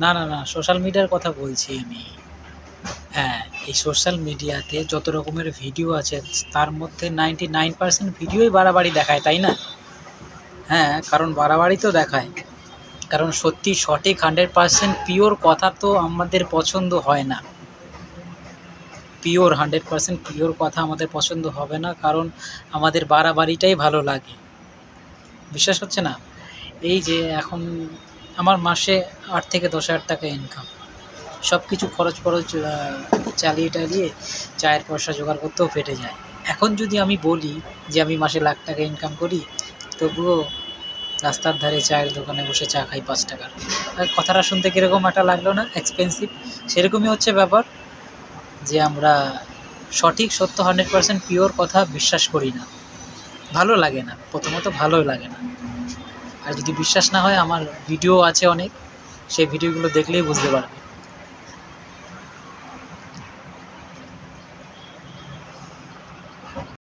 না, না, না, সোশ্যাল মিডিয়ার কথা বলছি আমি। হ্যাঁ, এই সোশ্যাল মিডিয়াতে যত রকমের ভিডিও আছে তার মধ্যে 99% ভিডিওই বাড়াবাড়ি দেখায়, তাই না? হ্যাঁ, কারণ বাড়াবাড়ি তো দেখায়। কারণ সত্যি সঠিক 100% পিওর কথা তো আমাদের পছন্দ হয় না। পিওর 100% পিওর কথা আমাদের পছন্দ হবে না, কারণ আমাদের বাড়াবাড়িটাই ভালো লাগে। বিশ্বাস হচ্ছে না? এই যে এখন আমার মাসে ৮ থেকে ১০,০০০ টাকা ইনকাম। সব কিছু খরচ চালিয়ে টালিয়ে চায়ের পয়সা জোগাড় করতেও ফেটে যায়। এখন যদি আমি বলি যে আমি মাসে লাখ টাকা ইনকাম করি, তবুও রাস্তার ধারে চায়ের দোকানে বসে চা খাই ৳৫ র। কথাটা শুনতে কিরকম একটা লাগলো না? এক্সপেন্সিভ। সেরকমই হচ্ছে ব্যাপার, যে আমরা সঠিক সত্য 100% পিওর কথা বিশ্বাস করি না। ভালো লাগে না। প্রথমত ভালো লাগে না। আর যদি বিশ্বাস না হয়, আমার ভিডিও আছে অনেক। সেই ভিডিওগুলো দেখলেই বুঝতে পারবে।